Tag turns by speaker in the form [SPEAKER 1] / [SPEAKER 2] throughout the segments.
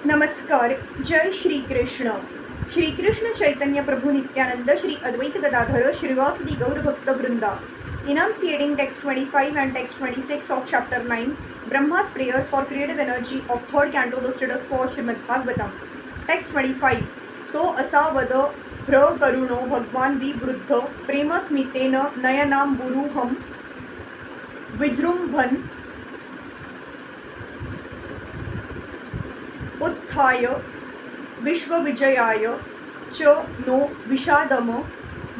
[SPEAKER 1] नमस्कार. जय श्री कृष्ण. श्री कृष्ण चैतन्य प्रभु नित्यानंद श्री अद्वैत गदाधर श्रीवासदि गौर भक्त वृंदा. Enunciating text 25 and text 26 of chapter 9, Brahma's prayers for creative energy of third canto, the status quo Srimad Bhagavatam. Text 25. सो असा वद भ्र करुणो भगवान विवृद्ध प्रेमस्मितेन नयनांबुरुहं विजृंभन् उत्थाय विश्वविजयाय च नो विषादम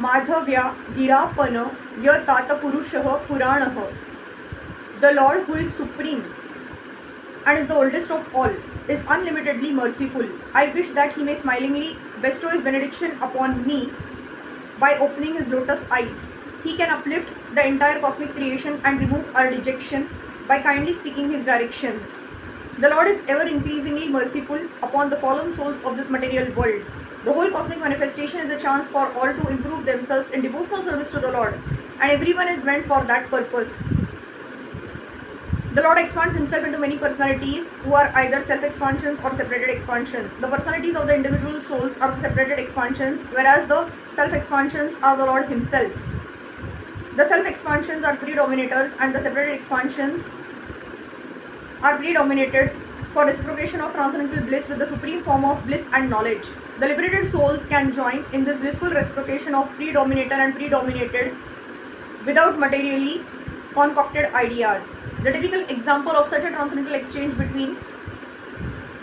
[SPEAKER 1] माधव्या गिरापन य तातपुरुषः पुराणः. The Lord, who is supreme and is the oldest of all, is unlimitedly merciful. I wish that he may smilingly bestow his benediction upon me by opening his lotus eyes. He can uplift the entire cosmic creation and remove our dejection by kindly speaking his directions. The Lord is ever increasingly merciful upon the fallen souls of this material world. The whole cosmic manifestation is a chance for all to improve themselves in devotional service to the Lord, and everyone is meant for that purpose. The Lord expands himself into many personalities who are either self-expansions or separated expansions. The personalities of the individual souls are the separated expansions, whereas the self-expansions are the Lord himself. The self-expansions are predominators and the separated expansions are predominated for reciprocation of transcendental bliss with the supreme form of bliss and knowledge. The liberated souls can join in this blissful reciprocation of predominator and predominated without materially concocted ideas. The typical example of such a transcendental exchange between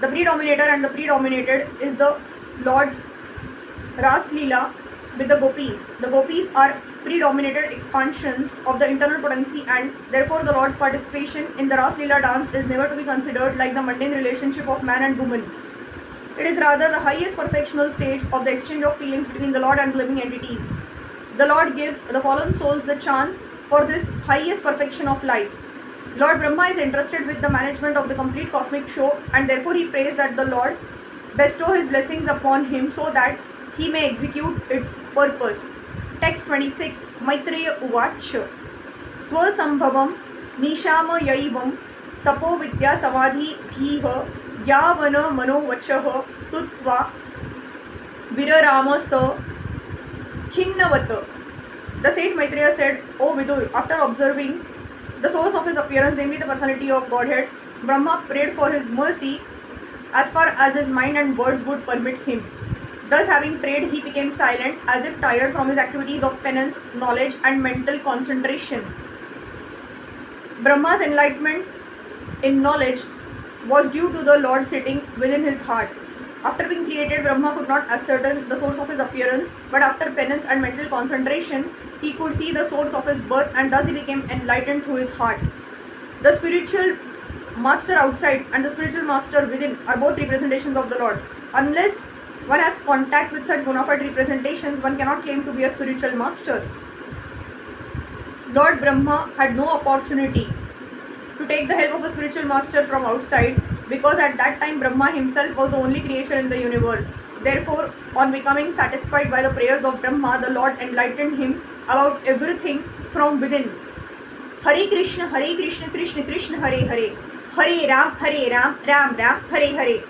[SPEAKER 1] the predominator and the predominated is the Lord's Ras Leela with the gopis. The gopis are predominated expansions of the internal potency, and therefore the Lord's participation in the Ras Leela dance is never to be considered like the mundane relationship of man and woman. It is rather the highest perfectional stage of the exchange of feelings between the Lord and living entities. The Lord gives the fallen souls the chance for this highest perfection of life. Lord Brahma is entrusted with the management of the complete cosmic show, and therefore he prays that the Lord bestow his blessings upon him so that he may execute its purpose. Text 26. Maitreya Uvach. Swasambhavam nishamayaivam tapo vidya samadhi bhiha yavana manovachah stutva virarama sa khinnavata. The sage Maitreya said, O Vidur, after observing the source of his appearance, namely the personality of Godhead, Brahma prayed for his mercy as far as his mind and words would permit him. Thus, having prayed, he became silent, as if tired from his activities of penance, knowledge, and mental concentration. Brahma's enlightenment in knowledge was due to the Lord sitting within his heart. After being created, Brahma could not ascertain the source of his appearance, but after penance and mental concentration, he could see the source of his birth, and thus he became enlightened through his heart. The spiritual master outside and the spiritual master within are both representations of the Lord. Unless one has contact with such bona fide representations, one cannot claim to be a spiritual master. Lord Brahma had no opportunity to take the help of a spiritual master from outside, because at that time Brahma himself was the only creature in the universe. Therefore, on becoming satisfied by the prayers of Brahma, the Lord enlightened him about everything from within. Hare Krishna, Krishna Krishna, Hare Hare, Hare Ram, Ram Ram, Hare Hare.